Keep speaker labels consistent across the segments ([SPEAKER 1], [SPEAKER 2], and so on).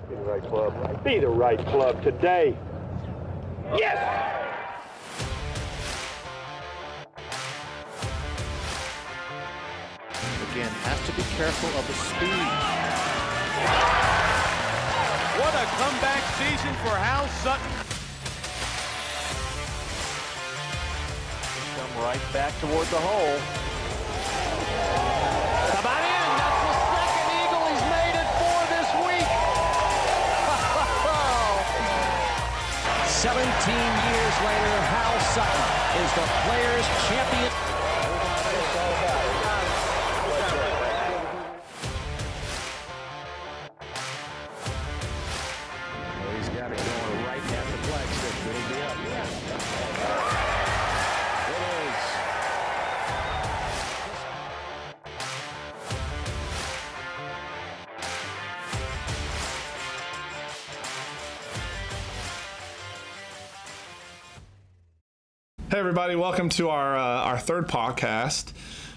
[SPEAKER 1] Be the right club. Be the right club today. Yes!
[SPEAKER 2] Again, has to be careful of the speed.
[SPEAKER 3] What a comeback season for Hal Sutton.
[SPEAKER 2] Come right back toward the hole. Come on in. That's the second eagle he's made it for this week.
[SPEAKER 4] 17 years later, Hal Sutton is the Players' champion.
[SPEAKER 2] He's got it going right at the flagstick. It'll be up. It is.
[SPEAKER 5] Hey everybody, welcome to our third podcast,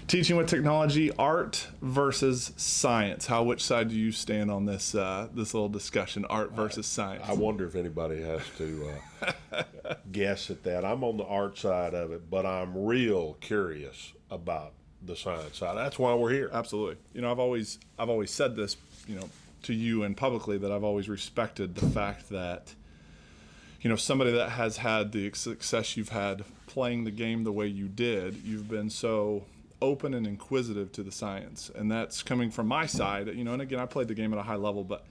[SPEAKER 5] Teaching with Technology, Art versus Science. Which side do you stand on this this little discussion, art versus science?
[SPEAKER 6] I wonder if anybody has to guess at that. I'm on the art side of it, but I'm real curious about the science side. That's why we're here.
[SPEAKER 5] Absolutely. You know, I've always said this, to you and publicly, that I've always respected the fact that, somebody that has had the success you've had playing the game the way you did, you've been so open and inquisitive to the science. And that's coming from my side, and again, I played the game at a high level, but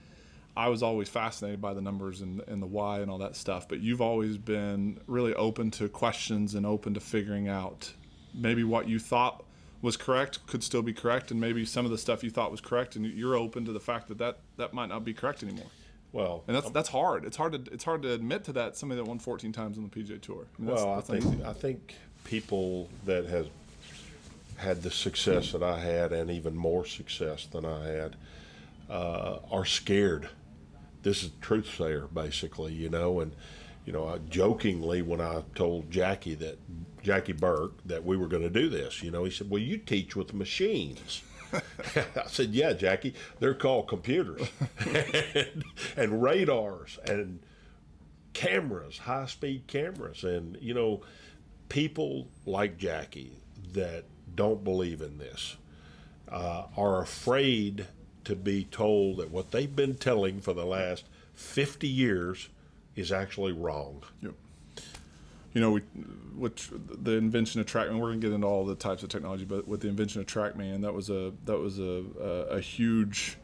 [SPEAKER 5] I was always fascinated by the numbers and the why and all that stuff. But you've always been really open to questions and open to figuring out maybe what you thought was correct could still be correct, and maybe some of the stuff you thought was correct, and you're open to the fact that might not be correct anymore.
[SPEAKER 6] Well,
[SPEAKER 5] and that's hard. It's hard to admit to that. Somebody that won 14 times on the PGA Tour.
[SPEAKER 6] I think people that have had the success that I had, and even more success than I had, are scared. This is truth sayer, basically, and I jokingly, when I told Jackie Burke that we were going to do this, he said, "Well, you teach with machines." I said, "Yeah, Jackie, they're called computers and radars and cameras, high-speed cameras." And, people like Jackie that don't believe in this are afraid to be told that what they've been telling for the last 50 years is actually wrong.
[SPEAKER 5] Yep. With the invention of TrackMan, we're going to get into all the types of technology, but with the invention of TrackMan, that was a huge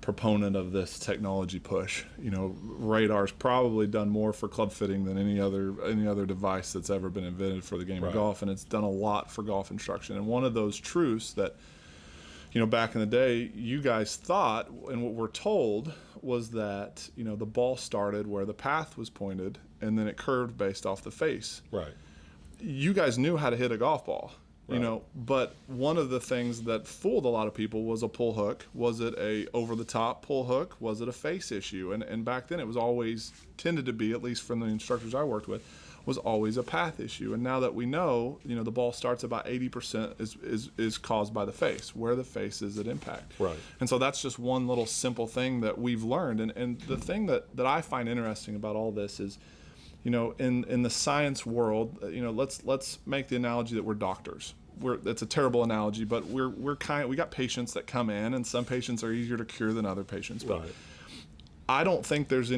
[SPEAKER 5] proponent of this technology push. Radar's probably done more for club fitting than any other device that's ever been invented for the game of golf, and it's done a lot for golf instruction. And one of those truths that, back in the day, you guys thought, and what we're told, was that, the ball started where the path was pointed, and then it curved based off the face.
[SPEAKER 6] Right.
[SPEAKER 5] You guys knew how to hit a golf ball,
[SPEAKER 6] right.
[SPEAKER 5] But one of the things that fooled a lot of people was a pull hook. Was it a over-the-top pull hook? Was it a face issue? And back then it was always tended to be, at least from the instructors I worked with, was always a path issue. And now that we know, the ball starts about 80% is caused by the face, where the face is at impact.
[SPEAKER 6] Right.
[SPEAKER 5] And so that's just one little simple thing that we've learned. And the thing that I find interesting about all this is, in the science world, let's make the analogy that we're doctors. It's a terrible analogy, but we got patients that come in, and some patients are easier to cure than other patients. But
[SPEAKER 6] right.
[SPEAKER 5] I don't think there's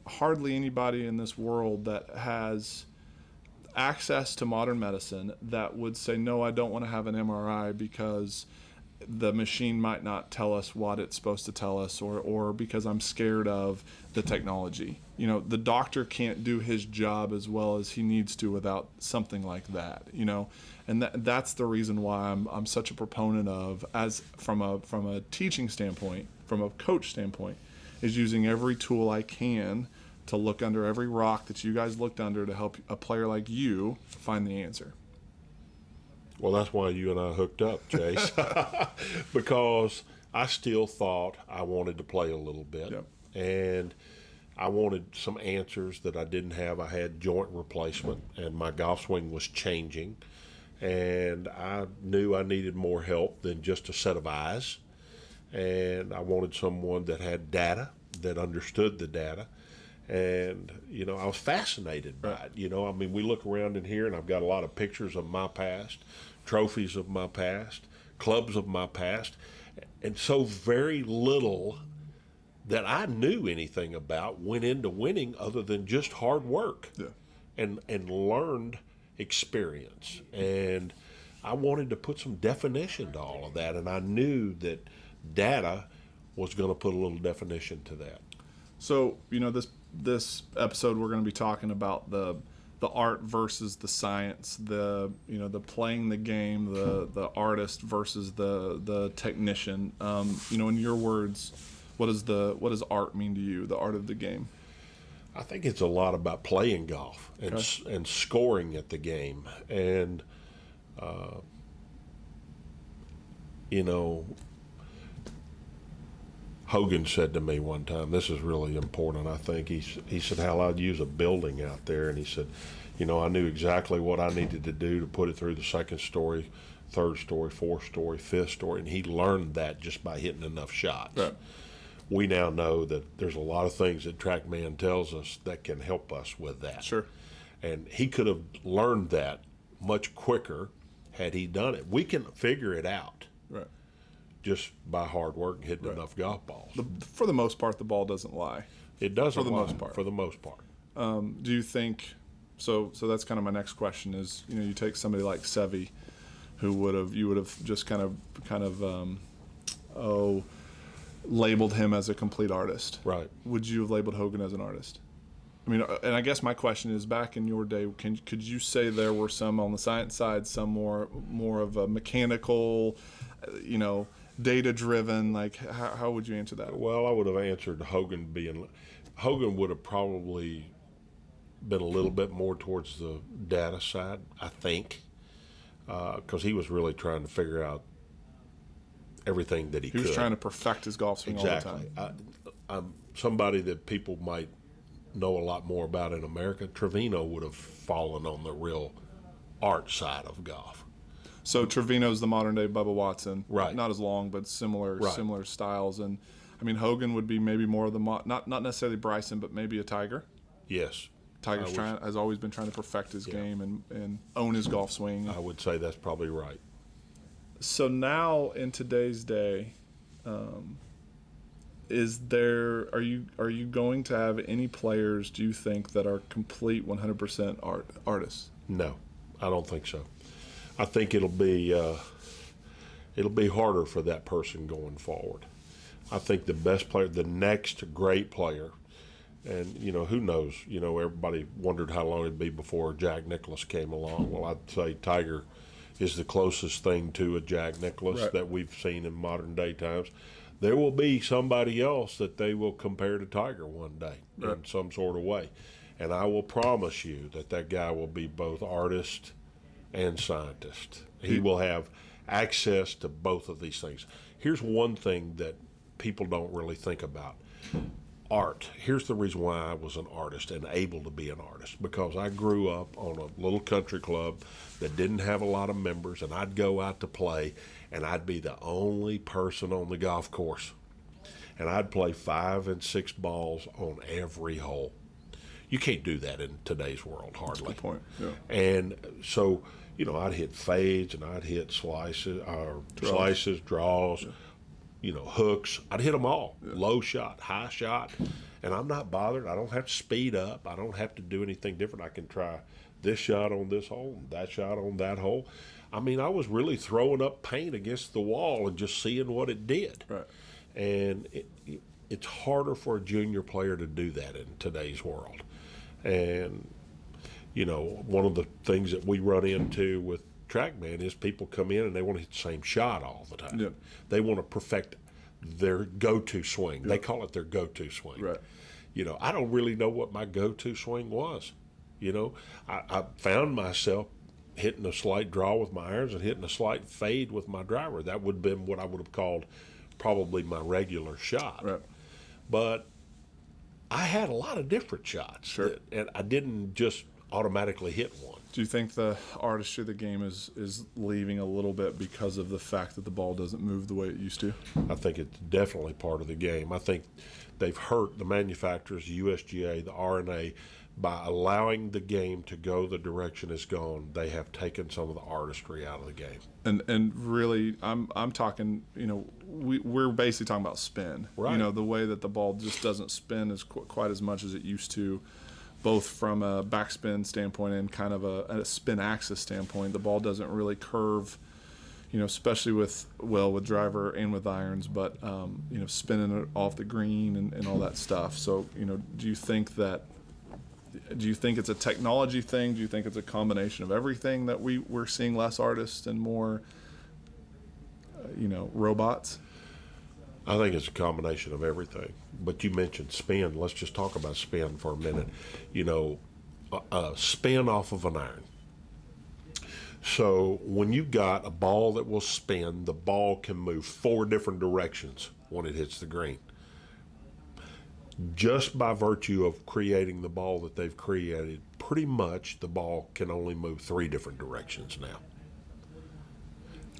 [SPEAKER 5] hardly anybody in this world that has access to modern medicine that would say, no, I don't want to have an MRI because the machine might not tell us what it's supposed to tell us, or because I'm scared of the technology. The doctor can't do his job as well as he needs to without something like that, and that's the reason why I'm such a proponent of, as from a teaching standpoint, from a coach standpoint, is using every tool I can to look under every rock that you guys looked under to help a player like you find the answer.
[SPEAKER 6] Well, that's why you and I hooked up, Chase, because I still thought I wanted to play a little bit.
[SPEAKER 5] Yep.
[SPEAKER 6] And I wanted some answers that I didn't have. I had joint replacement, and my golf swing was changing. And I knew I needed more help than just a set of eyes. And I wanted someone that had data that understood the data. And, I was fascinated by it. I mean, we look around in here and I've got a lot of pictures of my past, trophies of my past, clubs of my past, and so very little that I knew anything about went into winning other than just hard work and learned experience. And I wanted to put some definition to all of that, and I knew that data was going to put a little definition to that.
[SPEAKER 5] So, this episode we're going to be talking about the art versus the science, the playing the game, the artist versus the technician. In your words, what does art mean to you? The art of the game.
[SPEAKER 6] I think it's a lot about playing golf and scoring at the game, and Hogan said to me one time, this is really important, I think. He said, Hal, I'd use a building out there. And he said, I knew exactly what I needed to do to put it through the second story, third story, fourth story, fifth story. And he learned that just by hitting enough shots.
[SPEAKER 5] Right.
[SPEAKER 6] We now know that there's a lot of things that TrackMan tells us that can help us with that.
[SPEAKER 5] Sure.
[SPEAKER 6] And he could have learned that much quicker had he done it. We can figure it out.
[SPEAKER 5] Right.
[SPEAKER 6] Just by hard work and hitting enough golf balls.
[SPEAKER 5] For the most part, the ball doesn't lie.
[SPEAKER 6] It doesn't
[SPEAKER 5] for the
[SPEAKER 6] lie,
[SPEAKER 5] most part.
[SPEAKER 6] For the most part.
[SPEAKER 5] Do you think? So that's kind of my next question. Is you take somebody like Seve, you would have just kind of labeled him as a complete artist.
[SPEAKER 6] Right.
[SPEAKER 5] Would you have labeled Hogan as an artist? I mean, and I guess my question is, back in your day, could you say there were some on the science side, some more of a mechanical, data-driven? Like, how would you answer that?
[SPEAKER 6] Well, I would have answered Hogan would have probably been a little bit more towards the data side, I think, because he was really trying to figure out everything that he could.
[SPEAKER 5] He was trying to perfect his golf swing all the time.
[SPEAKER 6] I'm somebody that people might know a lot more about in America. Trevino would have fallen on the real art side of golf.
[SPEAKER 5] So Trevino's the modern day Bubba Watson,
[SPEAKER 6] right?
[SPEAKER 5] Not as long, but similar styles. And I mean, Hogan would be maybe more of the not necessarily Bryson, but maybe a Tiger.
[SPEAKER 6] Yes,
[SPEAKER 5] Tiger's has always been trying to perfect his game and own his golf swing.
[SPEAKER 6] I would say that's probably right.
[SPEAKER 5] So now in today's day, are you going to have any players, do you think, that are complete 100% artists?
[SPEAKER 6] No, I don't think so. I think it'll be harder for that person going forward. I think the best player, the next great player, and who knows? Everybody wondered how long it'd be before Jack Nicklaus came along. Well, I'd say Tiger is the closest thing to a Jack Nicklaus that we've seen in modern day times. There will be somebody else that they will compare to Tiger one day in some sort of way. And I will promise you that guy will be both artist and scientist. He will have access to both of these things. Here's one thing that people don't really think about. Art. Here's the reason why I was an artist and able to be an artist, because I grew up on a little country club that didn't have a lot of members, and I'd go out to play, and I'd be the only person on the golf course. And I'd play 5 and 6 balls on every hole. You can't do that in today's world, hardly.
[SPEAKER 5] That's a good point. Yeah.
[SPEAKER 6] And so, I'd hit fades and I'd hit slices, draws, hooks. I'd hit them all. Yeah. Low shot, high shot. And I'm not bothered. I don't have to speed up. I don't have to do anything different. I can try this shot on this hole and that shot on that hole. I mean, I was really throwing up paint against the wall and just seeing what it did.
[SPEAKER 5] Right.
[SPEAKER 6] And it's harder for a junior player to do that in today's world. And, one of the things that we run into with TrackMan is people come in and they want to hit the same shot all the time.
[SPEAKER 5] Yep.
[SPEAKER 6] They want to perfect their go-to swing. Yep. They call it their go-to swing.
[SPEAKER 5] Right.
[SPEAKER 6] I don't really know what my go-to swing was. I found myself hitting a slight draw with my irons and hitting a slight fade with my driver. That would have been what I would have called probably my regular shot.
[SPEAKER 5] Right.
[SPEAKER 6] But I had a lot of different shots.
[SPEAKER 5] Sure.
[SPEAKER 6] And I didn't just automatically hit one.
[SPEAKER 5] Do you think the artistry of the game is leaving a little bit because of the fact that the ball doesn't move the way it used to?
[SPEAKER 6] I think it's definitely part of the game. I think they've hurt the manufacturers, the USGA, the RNA, by allowing the game to go the direction it's gone. They have taken some of the artistry out of the game.
[SPEAKER 5] And really, I'm talking. We're basically talking about spin.
[SPEAKER 6] Right.
[SPEAKER 5] The way that the ball just doesn't spin as quite as much as it used to. Both from a backspin standpoint and kind of a spin axis standpoint, the ball doesn't really curve, especially with driver and with irons, but spinning it off the green and all that stuff. So do you think it's a technology thing? Do you think it's a combination of everything that we're seeing less artists and more robots?
[SPEAKER 6] I think it's a combination of everything. But you mentioned spin. Let's just talk about spin for a minute. Spin off of an iron. So when you've got a ball that will spin, the ball can move 4 different directions when it hits the green. Just by virtue of creating the ball that they've created, pretty much the ball can only move 3 different directions now.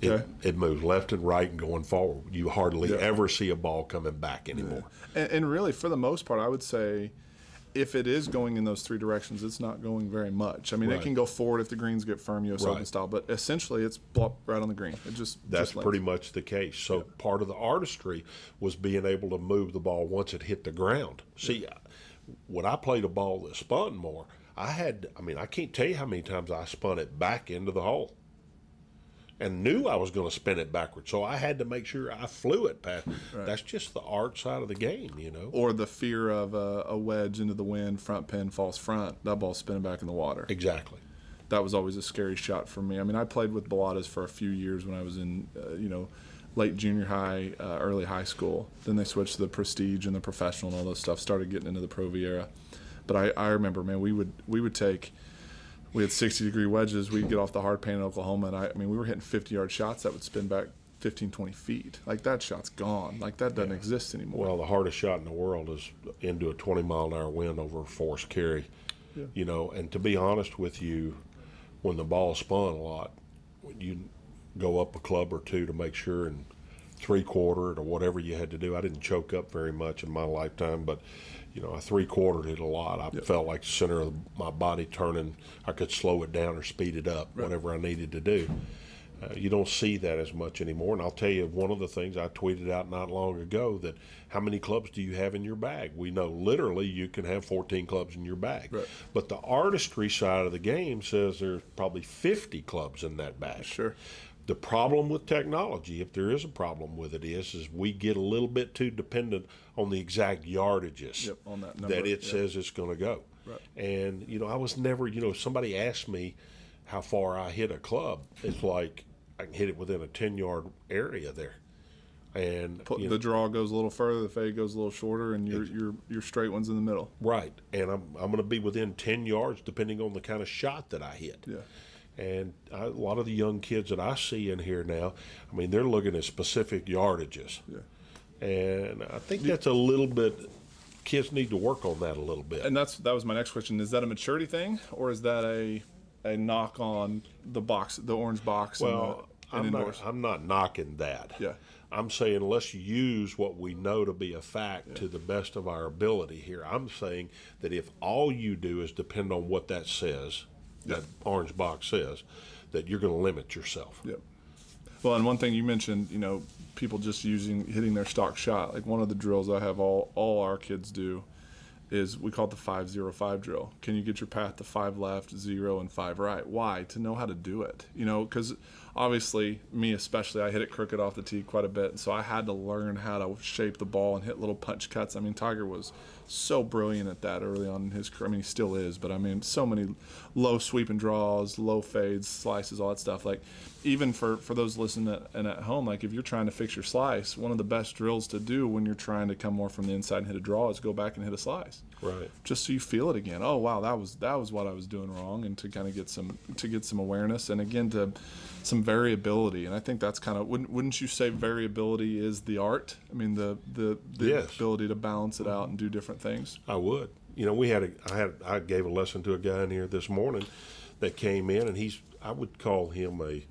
[SPEAKER 5] Okay.
[SPEAKER 6] It moves left and right and going forward. You hardly ever see a ball coming back anymore.
[SPEAKER 5] Yeah. And really, for the most part, I would say if it is going in those 3 directions, it's not going very much. I mean, it can go forward if the greens get firm, U.S. Open style, but essentially it's plop right on the green.
[SPEAKER 6] That's pretty much the case. So part of the artistry was being able to move the ball once it hit the ground. See, when I played a ball that spun more, I can't tell you how many times I spun it back into the hole. And knew I was going to spin it backwards, so I had to make sure I flew it past. Right. That's just the art side of the game,
[SPEAKER 5] Or the fear of a wedge into the wind, front pin, false front, that ball's spinning back in the water.
[SPEAKER 6] Exactly.
[SPEAKER 5] That was always a scary shot for me. I mean, I played with Bellatas for a few years when I was in, late junior high, early high school. Then they switched to the Prestige and the Professional and all those stuff, started getting into the Pro V era. But I remember, man, we would take... We had 60-degree wedges. We'd get off the hard pan in Oklahoma, and we were hitting 50-yard shots that would spin back 15, 20 feet. Like, that shot's gone. Like, that doesn't exist anymore.
[SPEAKER 6] Well, the hardest shot in the world is into a 20-mile-an-hour wind over a forced carry. Yeah. And to be honest with you, when the ball spun a lot, when you go up a club or 2 to make sure and 3/4 or whatever you had to do. I didn't choke up very much in my lifetime, but I 3/4 it a lot. I felt like the center of my body turning. I could slow it down or speed it up, whatever I needed to do. You don't see that as much anymore. And I'll tell you, one of the things I tweeted out not long ago, that how many clubs do you have in your bag? We know literally you can have 14 clubs in your bag. Right. But the artistry side of the game says there's probably 50 clubs in that bag.
[SPEAKER 5] Sure.
[SPEAKER 6] The problem with technology, if there is a problem with it, is we get a little bit too dependent on the exact yardages
[SPEAKER 5] on that number,
[SPEAKER 6] that it says it's going to go.
[SPEAKER 5] Right.
[SPEAKER 6] And, I was never, somebody asked me how far I hit a club. It's like I can hit it within a 10-yard area there. And
[SPEAKER 5] the draw goes a little further, the fade goes a little shorter, and your straight one's in the middle.
[SPEAKER 6] Right. And I'm going to be within 10 yards depending on the kind of shot that I hit.
[SPEAKER 5] Yeah.
[SPEAKER 6] And a lot of the young kids that I see in here now, they're looking at specific yardages. Yeah. And I think that's a little bit, kids need to work on that a little bit.
[SPEAKER 5] And that was my next question. Is that a maturity thing, or is that a knock on the box, the orange box?
[SPEAKER 6] Well, I'm not knocking that.
[SPEAKER 5] Yeah.
[SPEAKER 6] I'm saying let's use what we know to be a fact to the best of our ability here. I'm saying that if all you do is depend on what that says, that orange box says, that you're going to limit yourself.
[SPEAKER 5] Yep. Well, and one thing you mentioned, people just hitting their stock shot. Like, one of the drills I have all our kids do is we call it the 5-0-5 drill. Can you get your path to 5 left, 0, and 5 right? Why? To know how to do it. Because obviously, me especially, I hit it crooked off the tee quite a bit, and so I had to learn how to shape the ball and hit little punch cuts. Tiger was so brilliant at that early on in his career. He still is, but so many low sweep and draws, low fades, slices, all that stuff. Like, even for those listening at home, like, if you're trying to fix your slice, one of the best drills to do when you're trying to come more from the inside and hit a draw is go back and hit a slice.
[SPEAKER 6] Right.
[SPEAKER 5] Just so you feel it again. Oh wow, that was what I was doing wrong, and to kind of get some awareness, and again to some some variability, and I think that's kind of wouldn't you say variability is the art? I mean, the
[SPEAKER 6] Yes.
[SPEAKER 5] ability to balance it out and do different things.
[SPEAKER 6] I would. You know, I gave a lesson to a guy in here this morning that came in, and I would call him a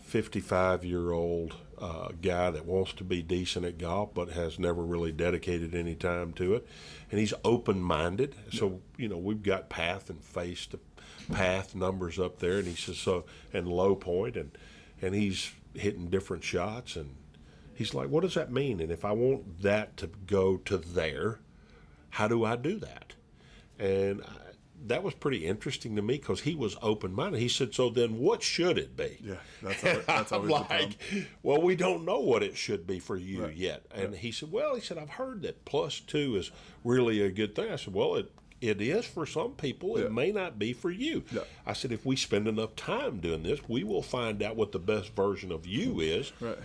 [SPEAKER 6] 55-year-old guy that wants to be decent at golf but has never really dedicated any time to it. And he's open-minded. So, you know, we've got path and face to path numbers up there, and he says, and low point, and he's hitting different shots. And he's like, what does that mean? And if I want that to go to there, how do I do that? And that was pretty interesting to me because he was open-minded. He said, so then what should it be?
[SPEAKER 5] Yeah, that's
[SPEAKER 6] I'm
[SPEAKER 5] always the problem.
[SPEAKER 6] like, well, we don't know what it should be for you yet. And he said, I've heard that +2 is really a good thing. I said, well, it is for some people. It may not be for you.
[SPEAKER 5] Yeah.
[SPEAKER 6] I said, if we spend enough time doing this, we will find out what the best version of you is.
[SPEAKER 5] Right.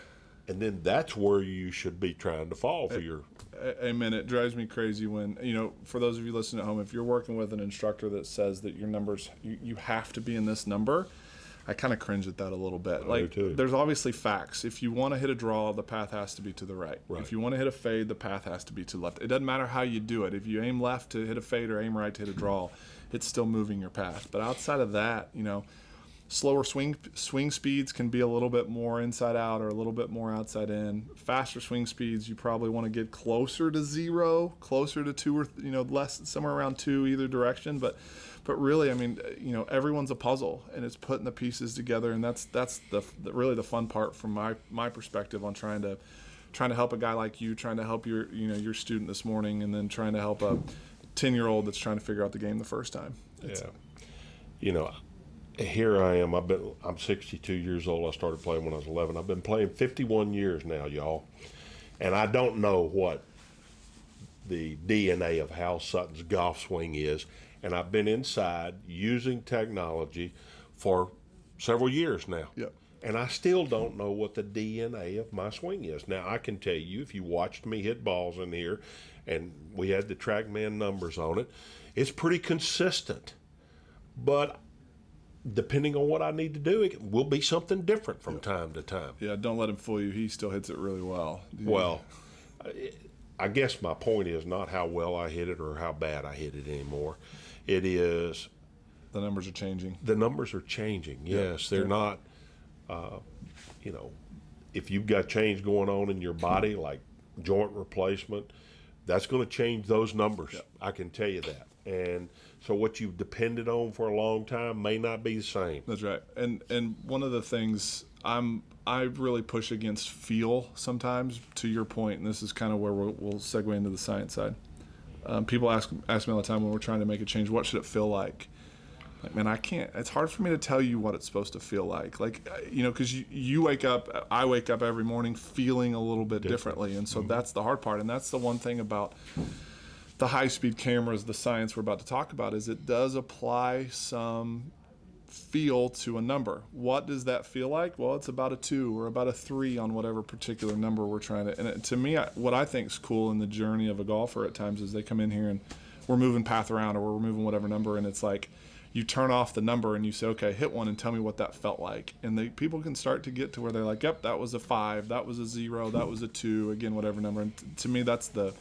[SPEAKER 6] And then that's where you should be trying to fall for your...
[SPEAKER 5] Amen. It drives me crazy when, you know, for those of you listening at home, if you're working with an instructor that says that your numbers, you have to be in this number, I kind of cringe at that a little bit. Like, there's obviously facts. If you want to hit a draw, the path has to be to the right. If you want to hit a fade, the path has to be to the left. It doesn't matter how you do it. If you aim left to hit a fade or aim right to hit a draw, it's still moving your path. But outside of that, you know, slower swing speeds can be a little bit more inside out or a little bit more outside in. Faster swing speeds, you probably want to get closer to 0, closer to 2, or less, somewhere around 2 either direction. But really, I mean, everyone's a puzzle, and it's putting the pieces together, and that's really the fun part from my perspective on trying to help a guy like you, trying to help your student this morning, and then trying to help a 10-year-old that's trying to figure out the game the first time.
[SPEAKER 6] Here I am. I'm 62 years old. I started playing when I was 11. I've been playing 51 years now, y'all. And I don't know what the DNA of Hal Sutton's golf swing is. And I've been inside using technology for several years now.
[SPEAKER 5] Yep.
[SPEAKER 6] And I still don't know what the DNA of my swing is. Now, I can tell you, if you watched me hit balls in here, and we had the TrackMan numbers on it, it's pretty consistent. But depending on what I need to do, it will be something different from time to time.
[SPEAKER 5] Yeah, don't let him fool you. He still hits it really well.
[SPEAKER 6] Well, I guess my point is not how well I hit it or how bad I hit it anymore. It is...
[SPEAKER 5] The numbers are changing.
[SPEAKER 6] The numbers are changing, yes. They're not, if you've got change going on in your body, like joint replacement, that's going to change those numbers.
[SPEAKER 5] Yep.
[SPEAKER 6] I can tell you that. And so what you've depended on for a long time may not be the same.
[SPEAKER 5] That's right. And one of the things I really push against feel sometimes, to your point, and this is kind of where we'll segue into the science side. People ask me all the time when we're trying to make a change, what should it feel like? Like, man, I can't. It's hard for me to tell you what it's supposed to feel like. Like, because you wake up, I wake up every morning feeling a little bit differently. And so that's the hard part. And that's the one thing about the high-speed cameras, the science we're about to talk about, is it does apply some feel to a number. What does that feel like? Well, it's about a 2 or about a 3 on whatever particular number we're trying to. And to me, what I think is cool in the journey of a golfer at times is they come in here and we're moving path around or we're moving whatever number, and it's like you turn off the number and you say, okay, hit one and tell me what that felt like. And people can start to get to where they're like, yep, that was a 5, that was a 0, that was a 2, again, whatever number. And to me, that's the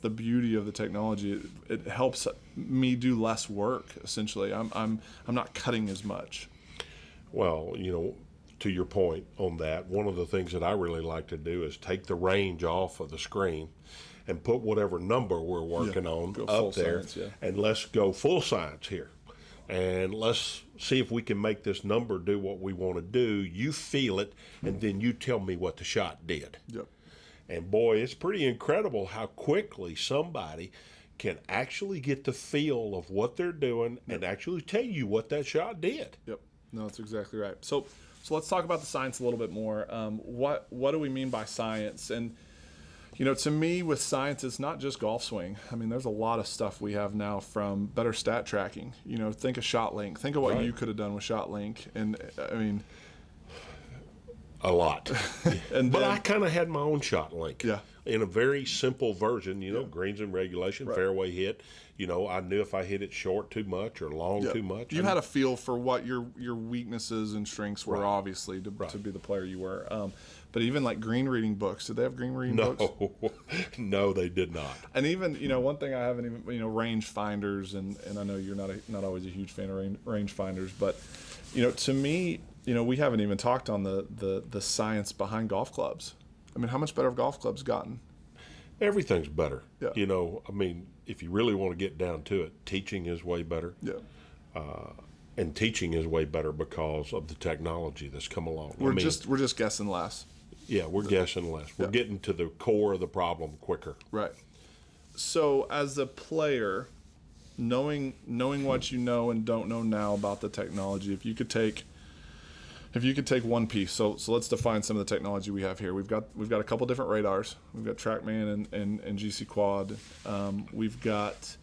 [SPEAKER 5] beauty of the technology. It helps me do less work. Essentially, I'm not cutting as much.
[SPEAKER 6] Well, to your point on that, one of the things that I really like to do is take the range off of the screen and put whatever number we're working on up there, and let's go full science here. And let's see if we can make this number do what we want to do. You feel it, and then you tell me what the shot did.
[SPEAKER 5] Yep.
[SPEAKER 6] And boy, it's pretty incredible how quickly somebody can actually get the feel of what they're doing and actually tell you what that shot did.
[SPEAKER 5] Yep. No, that's exactly right. So let's talk about the science a little bit more. What do we mean by science? And to me, with science, it's not just golf swing. I mean, there's a lot of stuff we have now, from better stat tracking. Think of ShotLink. Think of what you could have done with ShotLink. And I mean,
[SPEAKER 6] A lot. But I kind of had my own shot link.
[SPEAKER 5] Yeah.
[SPEAKER 6] In a very simple version, greens in regulation, fairway hit. I knew if I hit it short too much or long too much.
[SPEAKER 5] You had a feel for what your weaknesses and strengths were, obviously, to be the player you were. But even like green reading books, did they have green reading books?
[SPEAKER 6] No, they did not.
[SPEAKER 5] And even, one thing I haven't even, range finders, and I know you're not always a huge fan of range finders, but, to me, we haven't even talked on the science behind golf clubs. I mean, how much better have golf clubs gotten?
[SPEAKER 6] Everything's better.
[SPEAKER 5] Yeah.
[SPEAKER 6] If you really want to get down to it, teaching is way better.
[SPEAKER 5] Yeah.
[SPEAKER 6] And teaching is way better because of the technology that's come along.
[SPEAKER 5] We're just guessing less.
[SPEAKER 6] Yeah, we're guessing less. We're getting to the core of the problem quicker.
[SPEAKER 5] Right. So as a player, knowing what you know and don't know now about the technology, if you could take one piece, so let's define some of the technology we have here. We've got a couple different radars. We've got TrackMan and GC Quad. We've got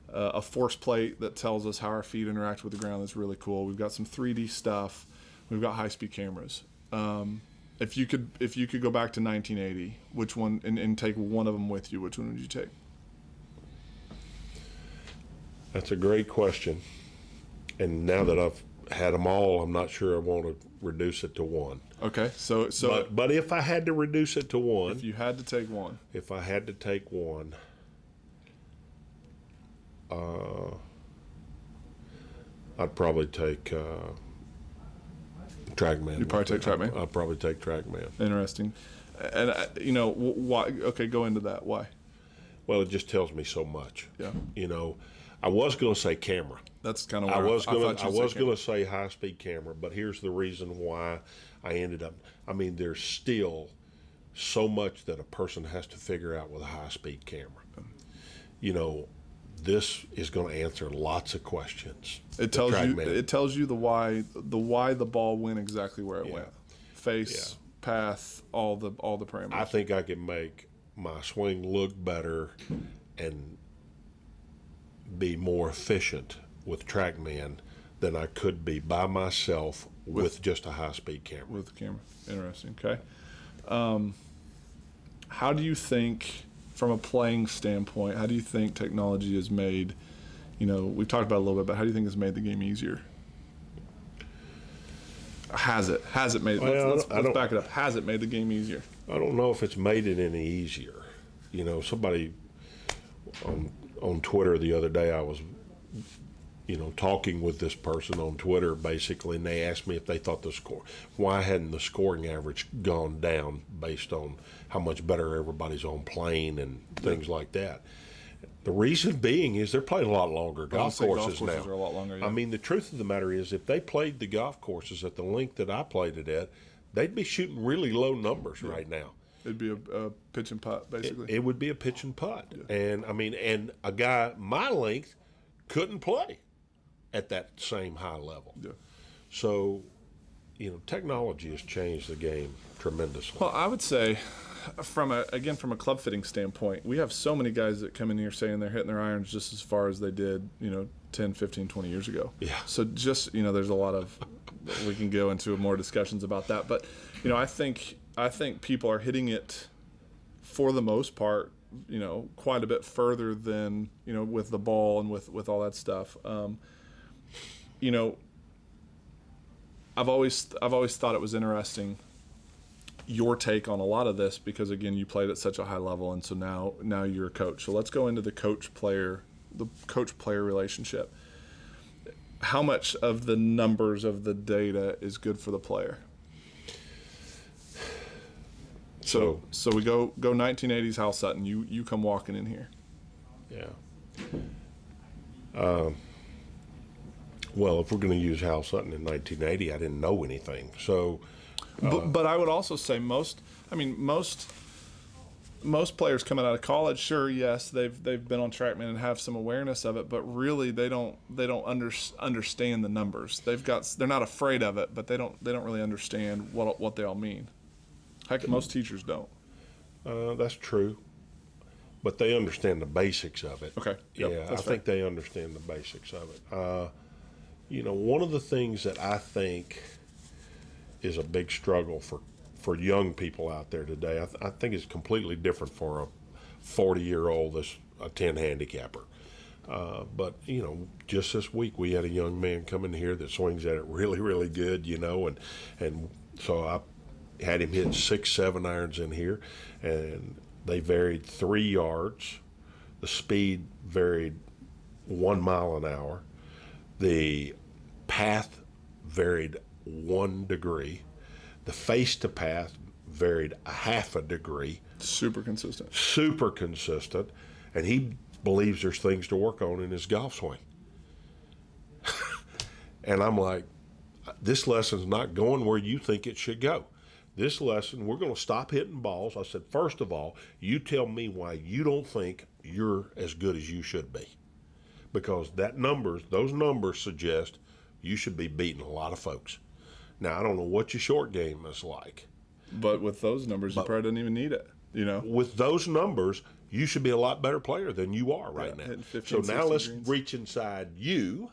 [SPEAKER 5] a force plate that tells us how our feet interact with the ground. That's really cool. We've got some 3D stuff. We've got high-speed cameras. If you could go back to 1980, which one and take one of them with you, which one would you take?
[SPEAKER 6] That's a great question. And now that I've had them all, I'm not sure I want to reduce it to one.
[SPEAKER 5] Okay, so
[SPEAKER 6] but if I had to reduce it to one,
[SPEAKER 5] if you had to take one,
[SPEAKER 6] I'd probably take TrackMan.
[SPEAKER 5] You'd probably take TrackMan?
[SPEAKER 6] I'd probably take TrackMan.
[SPEAKER 5] Interesting. And why? Okay, go into that. Why?
[SPEAKER 6] Well, it just tells me so much.
[SPEAKER 5] Yeah.
[SPEAKER 6] I was going to say camera.
[SPEAKER 5] That's kind of
[SPEAKER 6] I was going to say high-speed camera, but here's the reason why I ended up. I mean, there's still so much that a person has to figure out with a high-speed camera. This is going to answer lots of questions.
[SPEAKER 5] It tells you the why the ball went exactly where it went. Face, path, all the parameters.
[SPEAKER 6] I think I can make my swing look better and be more efficient with TrackMan than I could be by myself with just a high-speed camera.
[SPEAKER 5] With the camera. Interesting. Okay. How do you think, from a playing standpoint, how do you think technology has made, we've talked about it a little bit, but how do you think it's made the game easier? Has it made it?
[SPEAKER 6] Well,
[SPEAKER 5] let's back it up. Has it made the game easier?
[SPEAKER 6] I don't know if it's made it any easier. Somebody on Twitter the other day, I was talking with this person on Twitter basically, and they asked me if they thought why hadn't the scoring average gone down based on how much better everybody's on plane and things like that. The reason being is they're playing a lot longer golf courses now.
[SPEAKER 5] Are a lot longer, yeah.
[SPEAKER 6] I mean, the truth of the matter is, if they played the golf courses at the length that I played it at, they'd be shooting really low numbers right now.
[SPEAKER 5] It'd be a pitch and putt, basically.
[SPEAKER 6] It would be a pitch and putt. Yeah. And a guy my length couldn't play at that same high level. Yeah. So, technology has changed the game tremendously.
[SPEAKER 5] Well, I would say, from a club fitting standpoint, we have so many guys that come in here saying they're hitting their irons just as far as they did, 10, 15, 20 years ago.
[SPEAKER 6] Yeah.
[SPEAKER 5] So just, there's a lot of, we can go into more discussions about that. But, I think people are hitting it, for the most part, quite a bit further than, with the ball and with all that stuff. I've always thought it was interesting, your take on a lot of this, because again, you played at such a high level, and so now you're a coach. So let's go into the coach player relationship. How much of the numbers of the data is good for the player? So we go 1980s Hal Sutton. You come walking in here.
[SPEAKER 6] Yeah. Well, if we're going to use Hal Sutton in 1980, I didn't know anything. So,
[SPEAKER 5] but I would also say most players coming out of college, sure, yes, they've been on TrackMan and have some awareness of it, but really they don't understand the numbers. They're not afraid of it, but they don't really understand what they all mean. Heck, most teachers don't.
[SPEAKER 6] That's true, but they understand the basics of it.
[SPEAKER 5] Okay. Yep,
[SPEAKER 6] yeah, I think they understand the basics of it. One of the things that I think is a big struggle for young people out there today. I think it's completely different for a 40-year-old that's a 10 handicapper. But, just this week we had a young man come in here that swings at it really, really good, and so I had him hit 6-7 irons in here, and they varied 3 yards. The speed varied 1 mile an hour. The path varied 1 degree. The face to path varied a half a degree.
[SPEAKER 5] Super consistent.
[SPEAKER 6] Super consistent. And he believes there's things to work on in his golf swing. And I'm like, this lesson's not going where you think it should go. This lesson, we're going to stop hitting balls. I said, first of all, you tell me why you don't think you're as good as you should be. Because those numbers suggest you should be beating a lot of folks. Now, I don't know what your short game is like.
[SPEAKER 5] But with those numbers, you probably don't even need it,
[SPEAKER 6] With those numbers, you should be a lot better player than you are right now.
[SPEAKER 5] 15,
[SPEAKER 6] so now let's
[SPEAKER 5] greens.
[SPEAKER 6] reach inside you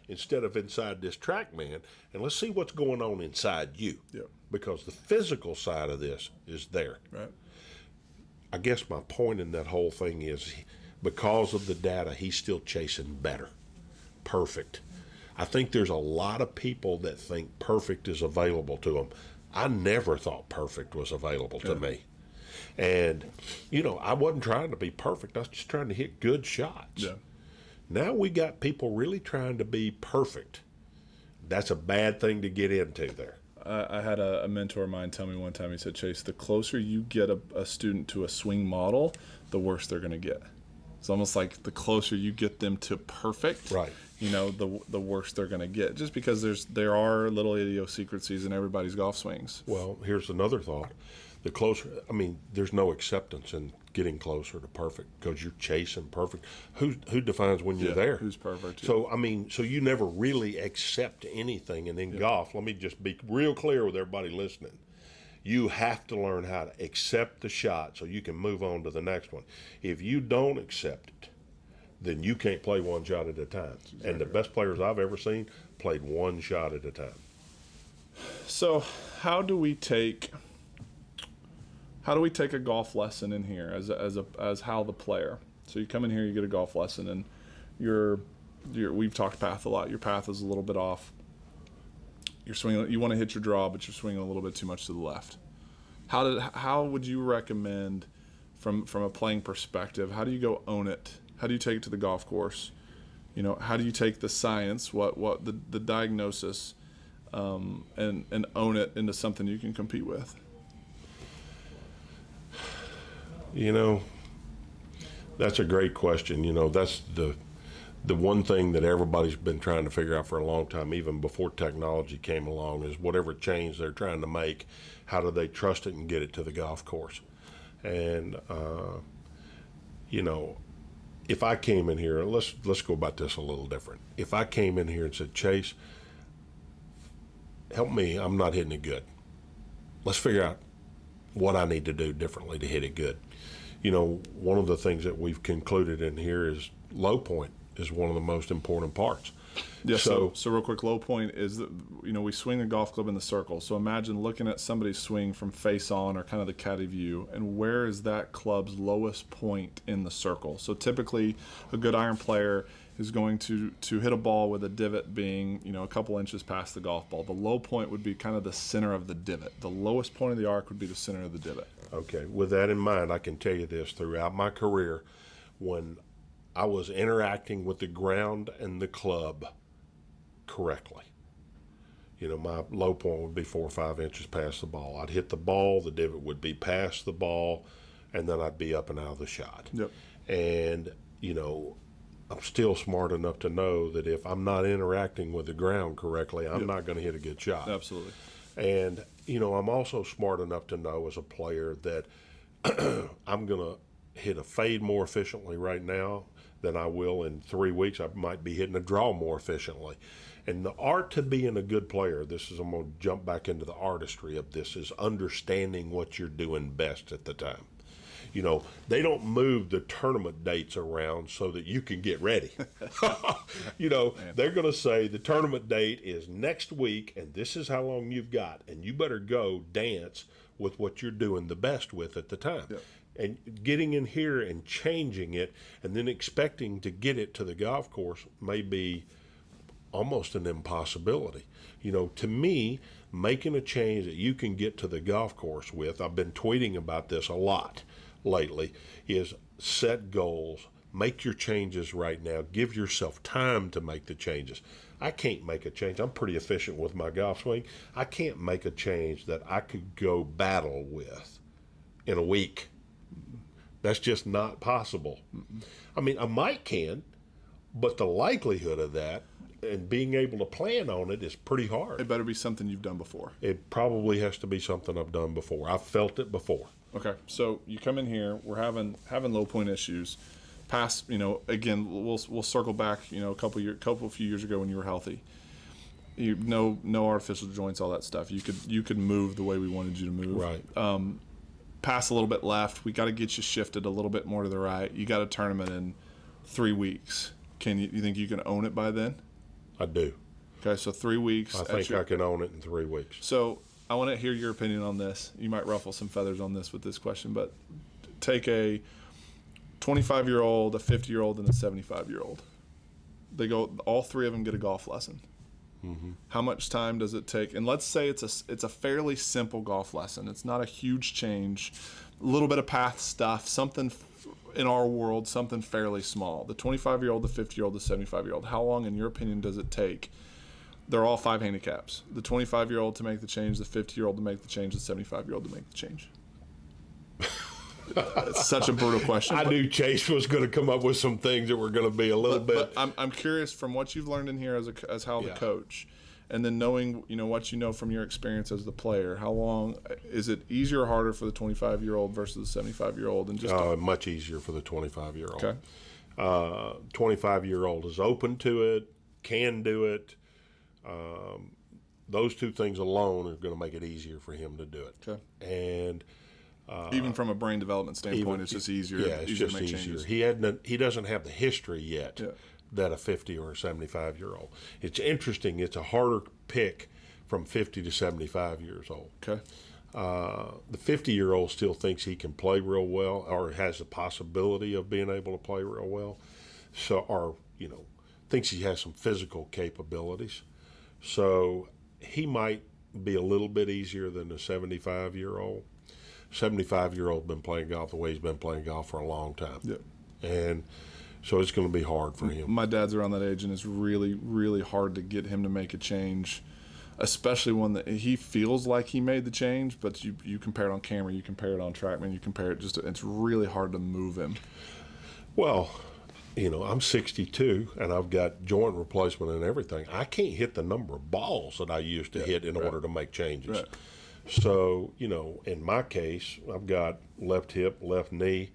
[SPEAKER 6] instead of inside this track man, and let's see what's going on inside you.
[SPEAKER 5] Yep.
[SPEAKER 6] Because the physical side of this is there.
[SPEAKER 5] Right.
[SPEAKER 6] I guess my point in that whole thing is because of the data, he's still chasing better. Perfect. I think there's a lot of people that think perfect is available to them. I never thought perfect was available to me. And, I wasn't trying to be perfect. I was just trying to hit good shots.
[SPEAKER 5] Yeah.
[SPEAKER 6] Now we got people really trying to be perfect. That's a bad thing to get into there.
[SPEAKER 5] I had a mentor of mine tell me one time, he said, Chase, the closer you get a student to a swing model, the worse they're going to get. It's almost like the closer you get them to perfect,
[SPEAKER 6] right?
[SPEAKER 5] The worse they're going to get, just because there are little idiosyncrasies in everybody's golf swings.
[SPEAKER 6] Well, here's another thought. The closer, there's no acceptance in getting closer to perfect because you're chasing perfect. Who defines when you're there?
[SPEAKER 5] Who's perfect? Yeah.
[SPEAKER 6] So you never really accept anything. And in golf, let me just be real clear with everybody listening. You have to learn how to accept the shot so you can move on to the next one. If you don't accept it, then you can't play one shot at a time. Exactly. And the best players I've ever seen played one shot at a time.
[SPEAKER 5] So how do we take a golf lesson in here as Hal the player? So you come in here, you get a golf lesson, and we've talked path a lot. Your path is a little bit off. You're swinging. You want to hit your draw, but you're swinging a little bit too much to the left. How would you recommend, from a playing perspective, how do you go own it? How do you take it to the golf course? How do you take the science, the diagnosis, and own it into something you can compete with?
[SPEAKER 6] That's a great question. That's the one thing that everybody's been trying to figure out for a long time, even before technology came along, is whatever change they're trying to make, how do they trust it and get it to the golf course? And, if I came in here, let's go about this a little different. If I came in here and said, Chase, help me, I'm not hitting it good. Let's figure out what I need to do differently to hit it good. One of the things that we've concluded in here is low point is one of the most important parts.
[SPEAKER 5] Yeah, so real quick, low point is that, we swing a golf club in the circle. So imagine looking at somebody's swing from face on or kind of the caddy view, and where is that club's lowest point in the circle? So typically a good iron player is going to hit a ball with a divot being, a couple inches past the golf ball. The low point would be kind of the center of the divot. The lowest point of the arc would be the center of the divot.
[SPEAKER 6] Okay, with that in mind, I can tell you this. Throughout my career, when I was interacting with the ground and the club correctly, my low point would be 4 or 5 inches past the ball. I'd hit the ball, the divot would be past the ball, and then I'd be up and out of the shot.
[SPEAKER 5] Yep.
[SPEAKER 6] And, I'm still smart enough to know that if I'm not interacting with the ground correctly, I'm not going to hit a good shot.
[SPEAKER 5] Absolutely.
[SPEAKER 6] And, I'm also smart enough to know as a player that I'm going to hit a fade more efficiently right now than I will in 3 weeks. I might be hitting a draw more efficiently. And the art to being a good player, I'm going to jump back into the artistry of this, is understanding what you're doing best at the time. They don't move the tournament dates around so that you can get ready. They're going to say the tournament date is next week, and this is how long you've got, and you better go dance with what you're doing the best with at the time.
[SPEAKER 5] Yep.
[SPEAKER 6] And getting in here and changing it and then expecting to get it to the golf course may be almost an impossibility. To me, making a change that you can get to the golf course with, I've been tweeting about this a lot lately, is set goals, make your changes right now, give yourself time to make the changes. I can't make a change. I'm pretty efficient with my golf swing. I can't make a change that I could go battle with in a week. That's just not possible. I mean, I might can, but the likelihood of that and being able to plan on it is pretty hard.
[SPEAKER 5] It better be something you've done before.
[SPEAKER 6] It probably has to be something I've done before. I've felt it before.
[SPEAKER 5] Okay, so you come in here, we're having low point issues. Past, again, we'll circle back, a few years ago when you were healthy. No artificial joints, all that stuff. You could move the way we wanted you to move.
[SPEAKER 6] Right.
[SPEAKER 5] Pass a little bit left. We got to get you shifted a little bit more to the right. You got a tournament in 3 weeks. You think you can own it by then?
[SPEAKER 6] I do.
[SPEAKER 5] Okay, so 3 weeks.
[SPEAKER 6] I think I can own it in 3 weeks.
[SPEAKER 5] So I want to hear your opinion on this. You might ruffle some feathers on this with this question, but take a 25-year-old, a 50-year-old, and a 75-year-old. All three of them get a golf lesson.
[SPEAKER 6] Mm-hmm.
[SPEAKER 5] How much time does it take? And let's say it's a fairly simple golf lesson. It's not a huge change, a little bit of path stuff, something in our world, something fairly small. The 25-year-old, the 50-year-old, the 75-year-old. How long, in your opinion, does it take? They're all 5 handicaps. The 25-year-old to make the change, the 50-year-old to make the change, the 75-year-old to make the change. It's such a brutal question.
[SPEAKER 6] I knew Chase was going to come up with some things that were going to be a little bit.
[SPEAKER 5] But I'm curious from what you've learned in here as Hal the coach, and then knowing what you know from your experience as the player. How long is it easier or harder for the 25-year-old versus the 75-year-old? And just
[SPEAKER 6] much easier for the 25-year-old.
[SPEAKER 5] Okay.
[SPEAKER 6] 25-year-old is open to it, can do it. Those two things alone are going to make it easier for him to do it.
[SPEAKER 5] Okay.
[SPEAKER 6] And
[SPEAKER 5] even from a brain development standpoint, it's just easier.
[SPEAKER 6] Yeah, it's
[SPEAKER 5] easier
[SPEAKER 6] just
[SPEAKER 5] to make
[SPEAKER 6] easier.
[SPEAKER 5] changes.
[SPEAKER 6] He doesn't have the history yet that a 50 or a 75-year-old. It's interesting. It's a harder pick from 50 to 75 years old.
[SPEAKER 5] Okay.
[SPEAKER 6] The 50-year-old still thinks he can play real well, or has the possibility of being able to play real well. Thinks he has some physical capabilities. So he might be a little bit easier than the 75-year-old. 75-year-old been playing golf the way he's been playing golf for a long time.
[SPEAKER 5] Yep.
[SPEAKER 6] And so it's going to be hard for him.
[SPEAKER 5] My dad's around that age, and it's really, really hard to get him to make a change, especially one that he feels like he made the change, but you compare it on camera, you compare it on TrackMan, you compare it it's really hard to move him.
[SPEAKER 6] Well, I'm 62, and I've got joint replacement and everything. I can't hit the number of balls that I used to hit in order to make changes.
[SPEAKER 5] Right.
[SPEAKER 6] So, in my case, I've got left hip, left knee,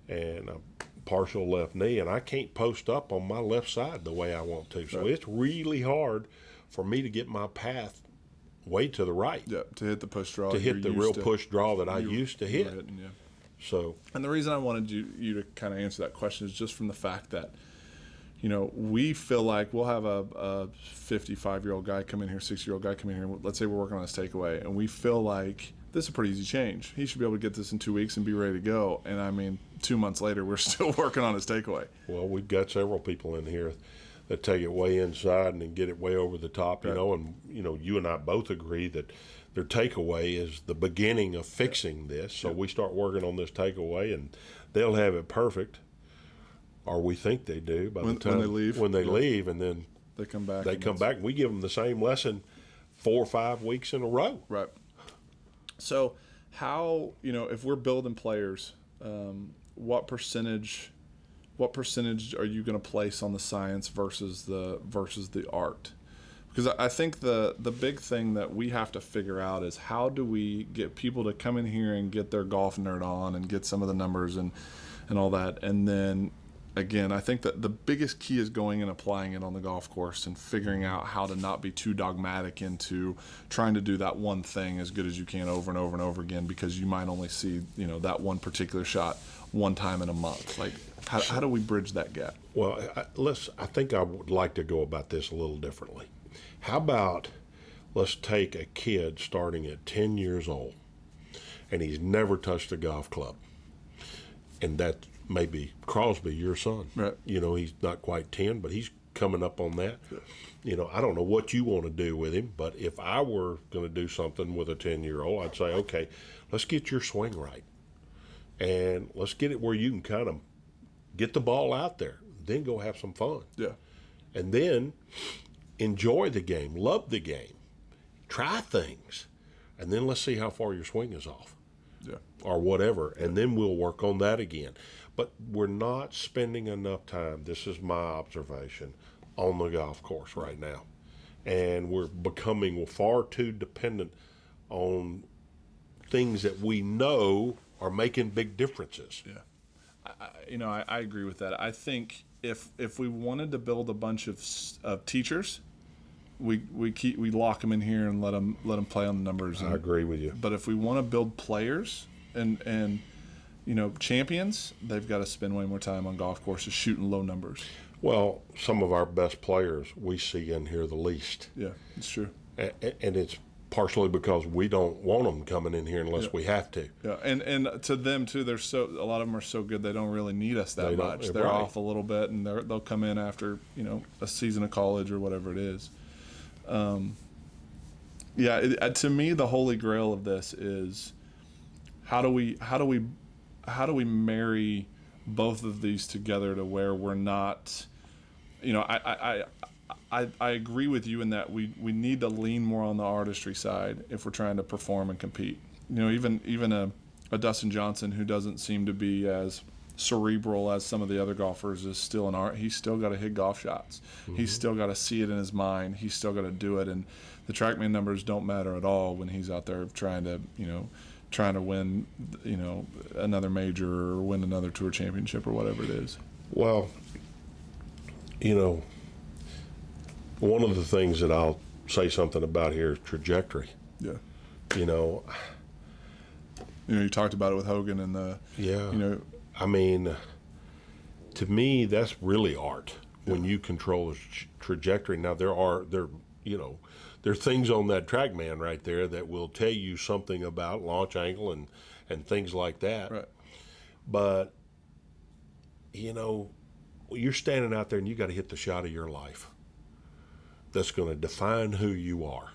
[SPEAKER 6] and a partial left knee, and I can't post up on my left side the way I want to. So it's really hard for me to get my path way to the right.
[SPEAKER 5] Yeah, to hit the push draw.
[SPEAKER 6] To hit the real push draw that I used to hit.
[SPEAKER 5] Hitting, yeah.
[SPEAKER 6] So,
[SPEAKER 5] and the reason I wanted you to kind of answer that question is just from the fact that, we feel like we'll have a 55-year-old guy come in here, 60-year-old guy come in here, let's say we're working on his takeaway, and we feel like this is a pretty easy change. He should be able to get this in 2 weeks and be ready to go. And 2 months later, we're still working on his takeaway.
[SPEAKER 6] Well, we've got several people in here that take it way inside and then get it way over the top, and you and I both agree that their takeaway is the beginning of fixing this. So we start working on this takeaway, and they'll have it perfect, or we think they do by the time when they leave, and then
[SPEAKER 5] they come back.
[SPEAKER 6] And we give them the same lesson 4 or 5 weeks in a row.
[SPEAKER 5] Right. So how, if we're building players, what percentage are you going to place on the science versus the art? Because I think the big thing that we have to figure out is how do we get people to come in here and get their golf nerd on and get some of the numbers and all that, and then again, I think that the biggest key is going and applying it on the golf course and figuring out how to not be too dogmatic into trying to do that one thing as good as you can over and over and over again, because you might only see, that one particular shot one time in a month. Like, how do we bridge that gap?
[SPEAKER 6] Well, I think I would like to go about this a little differently. How about let's take a kid starting at 10 years old, and he's never touched a golf club. And that may be Crosby, your son.
[SPEAKER 5] Right.
[SPEAKER 6] He's not quite 10, but he's coming up on that. I don't know what you want to do with him, but if I were going to do something with a 10-year-old, I'd say, okay, let's get your swing right. And let's get it where you can kind of get the ball out there, then go have some fun.
[SPEAKER 5] Yeah.
[SPEAKER 6] And then enjoy the game, love the game, try things, and then let's see how far your swing is off.
[SPEAKER 5] Yeah.
[SPEAKER 6] Or whatever, and then we'll work on that again. But we're not spending enough time, this is my observation, on the golf course right now. And we're becoming far too dependent on things that we know are making big differences.
[SPEAKER 5] Yeah. I agree with that. I think if we wanted to build a bunch of teachers, we lock them in here and let them play on the numbers.
[SPEAKER 6] I agree with you.
[SPEAKER 5] But if we want to build players and champions, they've got to spend way more time on golf courses shooting low numbers.
[SPEAKER 6] Well, some of our best players we see in here the least.
[SPEAKER 5] Yeah, it's true.
[SPEAKER 6] And it's partially because we don't want them coming in here unless we have to.
[SPEAKER 5] Yeah, and to them too, a lot of them are so good they don't really need us that much. They're
[SPEAKER 6] right.
[SPEAKER 5] off a little bit, and they'll come in after a season of college or whatever it is. To me, the holy grail of this is how do we marry both of these together to where we're not, I agree with you in that we need to lean more on the artistry side if we're trying to perform and compete. Even a Dustin Johnson, who doesn't seem to be as cerebral as some of the other golfers, is still an art. He's still got to hit golf shots. Mm-hmm. He's still got to see it in his mind. He's still got to do it. And the TrackMan numbers don't matter at all when he's out there trying to win, another major or win another tour championship or whatever it is.
[SPEAKER 6] Well, one of the things that I'll say something about here is trajectory.
[SPEAKER 5] Yeah.
[SPEAKER 6] You
[SPEAKER 5] talked about it with Hogan and the.
[SPEAKER 6] Yeah. I mean, to me, that's really art when you control a trajectory. Now, there are things on that TrackMan right there that will tell you something about launch angle and things like that.
[SPEAKER 5] Right.
[SPEAKER 6] But, you're standing out there and you got to hit the shot of your life that's going to define who you are.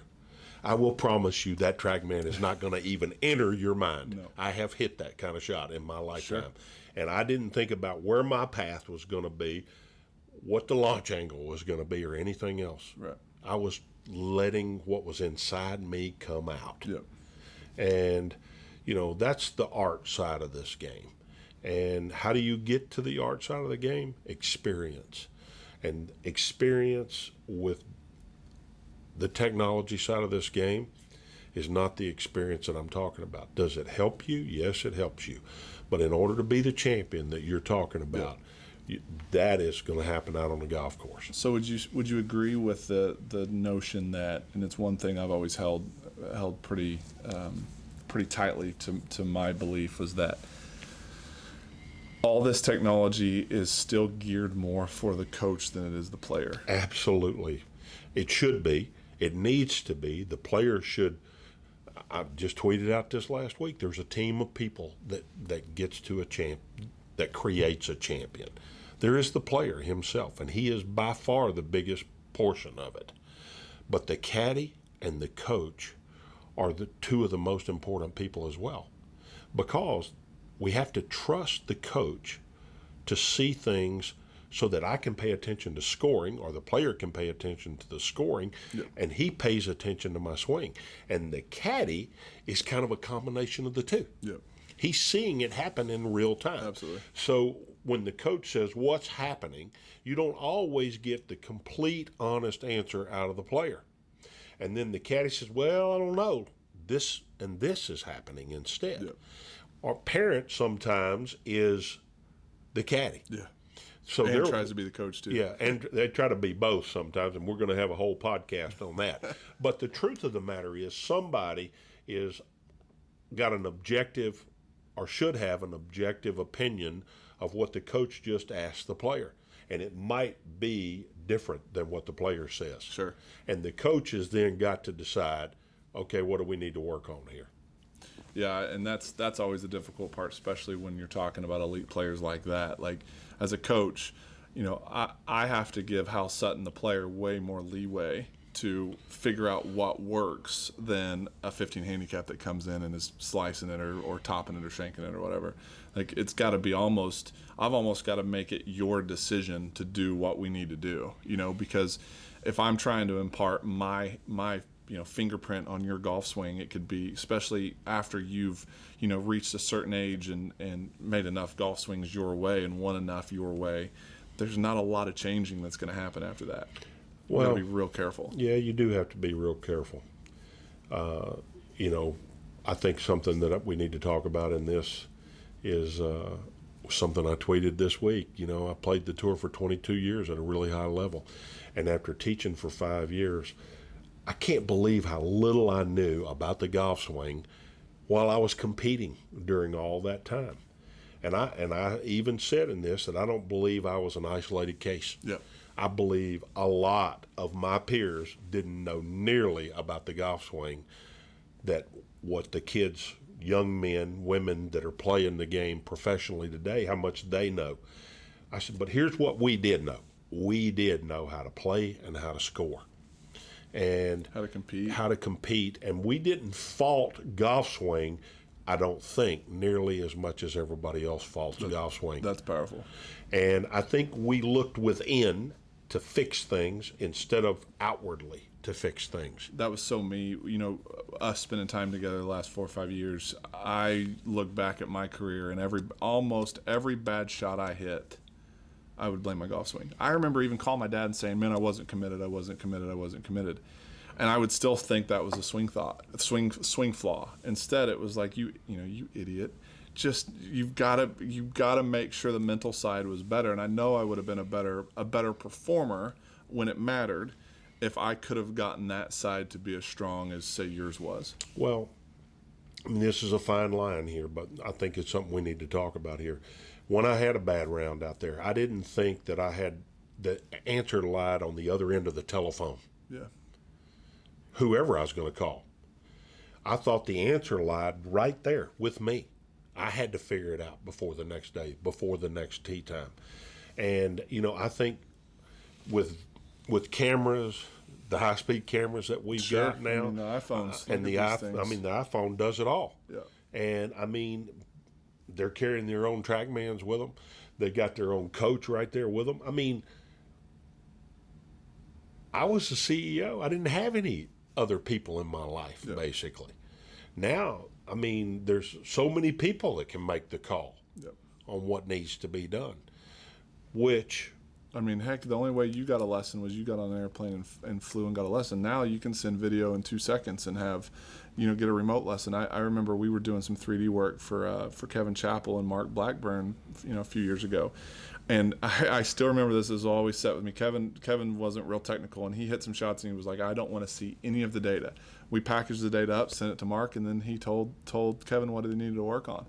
[SPEAKER 6] I will promise you that TrackMan is not going to even enter your mind.
[SPEAKER 5] No.
[SPEAKER 6] I have hit that kind of shot in my lifetime.
[SPEAKER 5] Sure.
[SPEAKER 6] And I didn't think about where my path was going to be, what the launch angle was going to be, or anything else.
[SPEAKER 5] Right.
[SPEAKER 6] I was letting what was inside me come out.
[SPEAKER 5] Yep.
[SPEAKER 6] And, that's the art side of this game. And how do you get to the art side of the game? Experience. And experience with the technology side of this game is not the experience that I'm talking about. Does it help you? Yes, it helps you. But in order to be the champion that you're talking about, that is going to happen out on the golf course.
[SPEAKER 5] So would you agree with the notion that, and it's one thing I've always held pretty tightly to my belief, was that all this technology is still geared more for the coach than it is the player?
[SPEAKER 6] Absolutely. It should be. It needs to be. The player should. I just tweeted out this last week. There's a team of people that gets to that creates a champion. There is the player himself, and he is by far the biggest portion of it. But the caddy and the coach are the two of the most important people as well, because we have to trust the coach to see things so that I can pay attention to scoring, or the player can pay attention to the scoring, and he pays attention to my swing. And the caddy is kind of a combination of the two.
[SPEAKER 5] Yep.
[SPEAKER 6] He's seeing it happen in real time.
[SPEAKER 5] Absolutely.
[SPEAKER 6] So when the coach says what's happening, you don't always get the complete, honest answer out of the player. And then the caddy says, well, I don't know. This and this is happening instead.
[SPEAKER 5] Yep.
[SPEAKER 6] Our parent sometimes is the caddy.
[SPEAKER 5] Yeah.
[SPEAKER 6] So
[SPEAKER 5] and tries to be the coach too.
[SPEAKER 6] Yeah, and they try to be both sometimes, and we're going to have a whole podcast on that. But the truth of the matter is, somebody is got an objective, or should have an objective opinion of what the coach just asked the player, and it might be different than what the player says.
[SPEAKER 5] Sure.
[SPEAKER 6] And the coach has then got to decide, okay, what do we need to work on here?
[SPEAKER 5] Yeah, and that's always the difficult part, especially when you're talking about elite players like that. Like, as a coach, I have to give Hal Sutton, the player, way more leeway to figure out what works than a 15 handicap that comes in and is slicing it or topping it or shanking it or whatever. Like, it's got to be I've almost got to make it your decision to do what we need to do, because if I'm trying to impart my fingerprint on your golf swing, it could be, especially after you've reached a certain age and made enough golf swings your way and won enough your way, there's not a lot of changing that's going to happen after that. You got to be real careful.
[SPEAKER 6] Yeah, you do have to be real careful. I think something that we need to talk about in this is something I tweeted this week. I played the tour for 22 years at a really high level, and after teaching for 5 years, I can't believe how little I knew about the golf swing while I was competing during all that time. And I even said in this that I don't believe I was an isolated case.
[SPEAKER 5] Yep.
[SPEAKER 6] I believe a lot of my peers didn't know nearly about the golf swing that what the kids, young men, women that are playing the game professionally today, how much they know. I said, but here's what we did know. We did know how to play and how to score. And
[SPEAKER 5] how to compete,
[SPEAKER 6] and we didn't fault golf swing, I don't think, nearly as much as everybody else faults golf swing.
[SPEAKER 5] That's powerful.
[SPEAKER 6] And I think we looked within to fix things instead of outwardly to fix things.
[SPEAKER 5] That was so me. Us spending time together the last 4 or 5 years, I look back at my career, and almost every bad shot I hit, I would blame my golf swing. I remember even calling my dad and saying, man, I wasn't committed. And I would still think that was a swing flaw. Instead, it was like, you idiot. Just, you've got to make sure the mental side was better. And I know I would have been a better performer when it mattered if I could have gotten that side to be as strong as, say, yours was.
[SPEAKER 6] Well, this is a fine line here, but I think it's something we need to talk about here. When I had a bad round out there, I didn't think that I had the answer lied on the other end of the telephone.
[SPEAKER 5] Yeah.
[SPEAKER 6] Whoever I was going to call. I thought the answer lied right there with me. I had to figure it out before the next day, before the next tee time. And, I think with cameras, the high-speed cameras that we've got now.
[SPEAKER 5] The iPhones.
[SPEAKER 6] The iPhone does it all.
[SPEAKER 5] Yeah.
[SPEAKER 6] And, they're carrying their own TrackMans with them. They got their own coach right there with them. I was the CEO. I didn't have any other people in my life, basically. Now, there's so many people that can make the call on what needs to be done, which...
[SPEAKER 5] heck, the only way you got a lesson was you got on an airplane and flew and got a lesson. Now you can send video in 2 seconds and have, get a remote lesson. I remember we were doing some 3D work for Kevin Chappell and Mark Blackburn, a few years ago. And I still remember this has always set with me. Kevin wasn't real technical, and he hit some shots, and he was like, I don't want to see any of the data. We packaged the data up, sent it to Mark, and then he told Kevin what he needed to work on.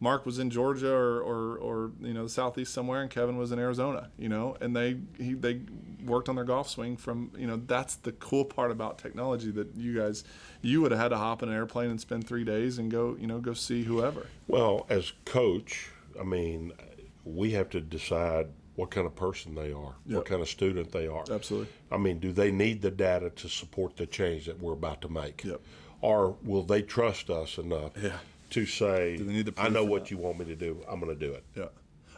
[SPEAKER 5] Mark was in Georgia or the Southeast somewhere, and Kevin was in Arizona, and they worked on their golf swing from, that's the cool part about technology, that you would have had to hop in an airplane and spend 3 days and go see whoever.
[SPEAKER 6] Well, as coach, we have to decide what kind of person they are, what kind of student they are.
[SPEAKER 5] Absolutely.
[SPEAKER 6] Do they need the data to support the change that we're about to make?
[SPEAKER 5] Yep.
[SPEAKER 6] Or will they trust us enough to say, I know what you want me to do, I'm going to do it.
[SPEAKER 5] Yeah.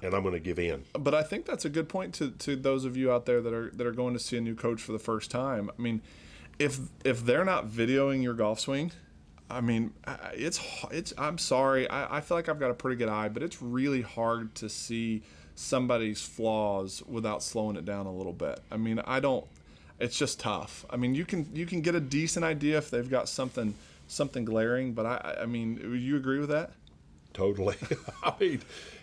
[SPEAKER 6] And I'm going to give in.
[SPEAKER 5] But I think that's a good point to those of you out there that are going to see a new coach for the first time. If they're not videoing your golf swing, it's I'm sorry. I feel like I've got a pretty good eye, but it's really hard to see somebody's flaws without slowing it down a little bit. It's just tough. You can get a decent idea if they've got something something glaring, but I mean, would you agree with that?
[SPEAKER 6] Totally. I mean,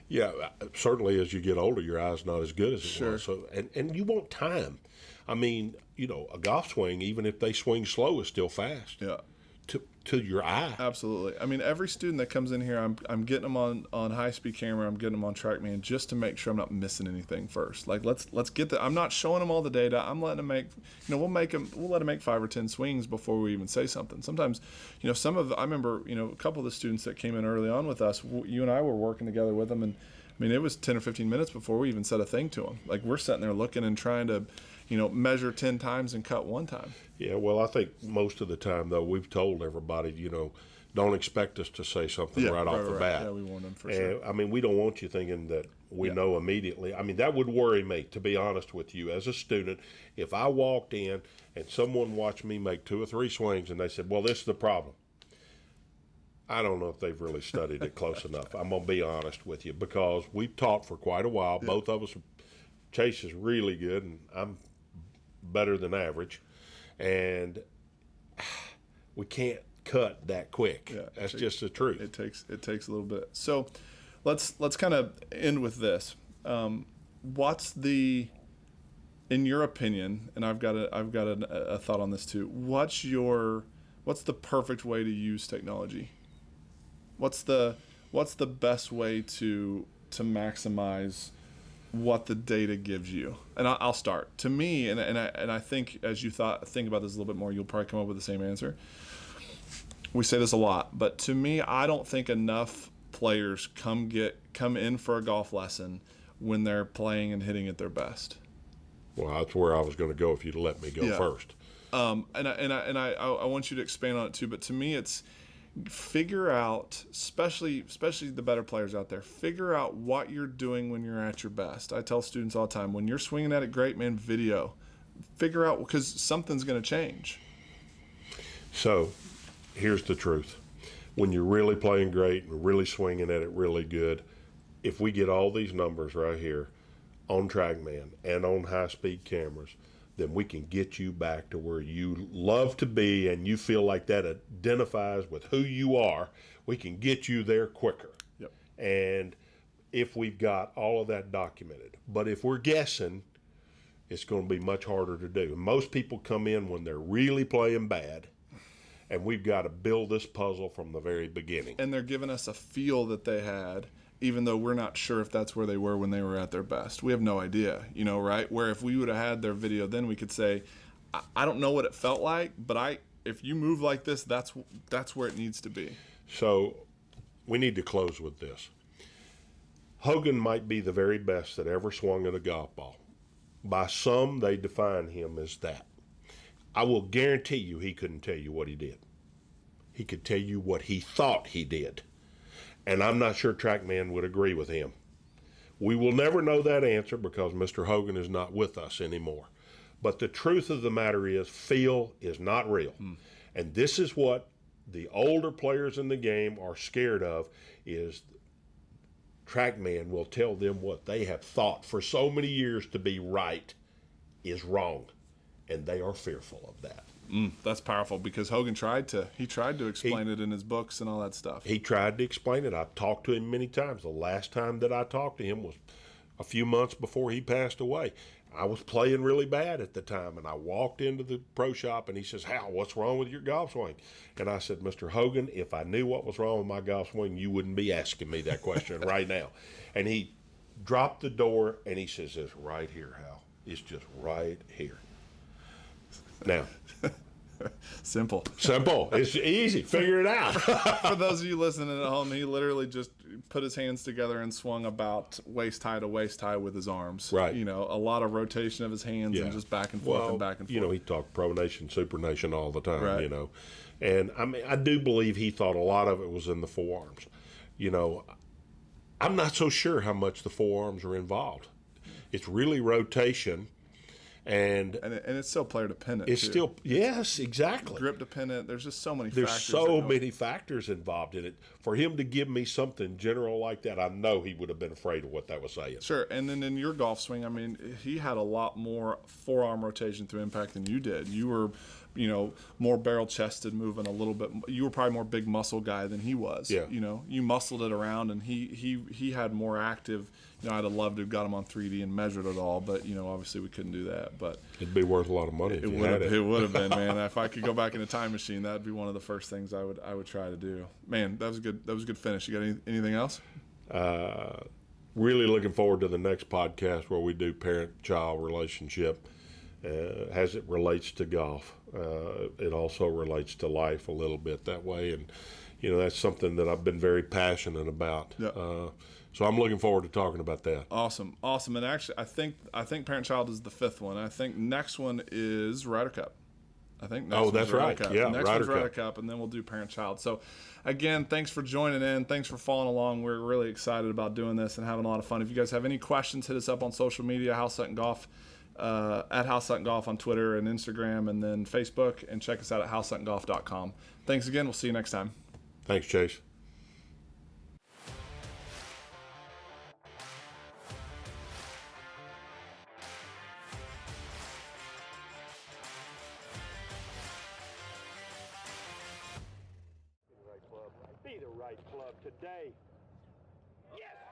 [SPEAKER 6] Yeah, certainly as you get older, your eye's not as good as it
[SPEAKER 5] Sure.
[SPEAKER 6] was. So, and you want time. I mean, a golf swing, even if they swing slow, is still fast.
[SPEAKER 5] Yeah.
[SPEAKER 6] To your eye.
[SPEAKER 5] Absolutely. I mean, every student that comes in here, I'm getting them on high-speed camera. I'm getting them on TrackMan just to make sure I'm not missing anything first. Like, let's get the. I'm not showing them all the data. I'm letting them make. We'll let them make 5 or 10 swings before we even say something. Sometimes, I remember, a couple of the students that came in early on with us. You and I were working together with them, and I mean, it was 10 or 15 minutes before we even said a thing to them. Like, we're sitting there looking and trying to, measure 10 times and cut 1 time.
[SPEAKER 6] Yeah, well, I think most of the time, though, we've told everybody, don't expect us to say something right off the bat.
[SPEAKER 5] Yeah, we warned them for sure.
[SPEAKER 6] I mean, we don't want you thinking that we know immediately. I mean, that would worry me, to be honest with you, as a student. If I walked in and someone watched me make 2 or 3 swings and they said, well, this is the problem. I don't know if they've really studied it close enough. I'm going to be honest with you, because we've taught for quite a while. Yeah. Both of us, Chase is really good, and I'm better than average. And we can't cut that quick. Yeah, that's just the truth.
[SPEAKER 5] It takes a little bit. So let's kind of end with this. What's in your opinion, and I've got a thought on this too. What's the perfect way to use technology? What's the best way to maximize what the data gives you? And I'll start. To me, and I think as you think about this a little bit more, you'll probably come up with the same answer. We say this a lot, but to me, I don't think enough players come in for a golf lesson when they're playing and hitting at their best.
[SPEAKER 6] Well, that's where I was going to go if you'd let me go first.
[SPEAKER 5] And I want you to expand on it too. But to me, it's figure out, especially the better players out there, figure out what you're doing when you're at your best. I tell students all the time, when you're swinging at it great, man, video. Figure out, because something's going to change.
[SPEAKER 6] So here's the truth. When you're really playing great and really swinging at it really good, if we get all these numbers right here on TrackMan and on high-speed cameras, then we can get you back to where you love to be and you feel like that identifies with who you are. We can get you there quicker.
[SPEAKER 5] Yep.
[SPEAKER 6] And if we've got all of that documented. But if we're guessing, it's going to be much harder to do. Most people come in when they're really playing bad, and we've got to build this puzzle from the very beginning.
[SPEAKER 5] And they're giving us a feel that they had, even though we're not sure if that's where they were when they were at their best. We have no idea, right? Where if we would have had their video, then we could say, I don't know what it felt like, but if you move like this, that's where it needs to be.
[SPEAKER 6] So we need to close with this. Hogan might be the very best that ever swung at a golf ball. By some, they define him as that. I will guarantee you he couldn't tell you what he did. He could tell you what he thought he did. And I'm not sure TrackMan would agree with him. We will never know that answer because Mr. Hogan is not with us anymore. But the truth of the matter is, feel is not real. And this is what the older players in the game are scared of, is TrackMan will tell them what they have thought for so many years to be right is wrong. And they are fearful of that.
[SPEAKER 5] That's powerful, because Hogan tried to explain it in his books and all that stuff.
[SPEAKER 6] He tried to explain it. I've talked to him many times. The last time that I talked to him was a few months before he passed away. I was playing really bad at the time, and I walked into the pro shop, and he says, Hal, what's wrong with your golf swing? And I said, Mr. Hogan, if I knew what was wrong with my golf swing, you wouldn't be asking me that question right now. And he dropped the door, and he says, it's right here, Hal. It's just right here. Now,
[SPEAKER 5] Simple.
[SPEAKER 6] It's easy. Figure it out.
[SPEAKER 5] For those of you listening at home, he literally just put his hands together and swung about waist high to waist high with his arms.
[SPEAKER 6] Right.
[SPEAKER 5] A lot of rotation of his hands and just back and forth and back and forth.
[SPEAKER 6] He talked pronation, supination all the time,
[SPEAKER 5] right.
[SPEAKER 6] And I mean, I do believe he thought a lot of it was in the forearms. I'm not so sure how much the forearms are involved. It's really rotation. And
[SPEAKER 5] it's still player dependent.
[SPEAKER 6] It's still, yes, exactly.
[SPEAKER 5] Grip dependent. There's just so many
[SPEAKER 6] factors.
[SPEAKER 5] There's
[SPEAKER 6] so many factors involved in it. For him to give me something general like that, I know he would have been afraid of what that was saying.
[SPEAKER 5] Sure. And then in your golf swing, I mean, he had a lot more forearm rotation through impact than you did. You were more barrel chested, moving a little bit. You were probably more big muscle guy than he was.
[SPEAKER 6] Yeah.
[SPEAKER 5] You muscled it around, and he had more active. I'd have loved to have got him on 3D and measured it all, but obviously we couldn't do that. But
[SPEAKER 6] it'd be worth a lot of money. If you had it.
[SPEAKER 5] It would have been, man. If I could go back in a time machine, that'd be one of the first things I would try to do. Man, that was good. That was a good finish. You got anything else?
[SPEAKER 6] Really looking forward to the next podcast where we do parent-child relationship as it relates to golf. It also relates to life a little bit that way, and that's something that I've been very passionate about.
[SPEAKER 5] Yeah.
[SPEAKER 6] So I'm looking forward to talking about that.
[SPEAKER 5] Awesome. And actually, I think parent-child is the fifth one. I think next one is Ryder Cup.
[SPEAKER 6] That's right.
[SPEAKER 5] Cup.
[SPEAKER 6] Yeah,
[SPEAKER 5] next
[SPEAKER 6] Ryder
[SPEAKER 5] one's Ryder
[SPEAKER 6] Cup.
[SPEAKER 5] Cup, and then we'll do parent-child. So, again, thanks for joining in. Thanks for following along. We're really excited about doing this and having a lot of fun. If you guys have any questions, hit us up on social media, Hal Sutton Golf, at Hal Sutton Golf on Twitter and Instagram, and then Facebook, and check us out at halsuttongolf.com. Thanks again. We'll see you next time.
[SPEAKER 6] Thanks, Chase.
[SPEAKER 1] Be the right club today. Yes!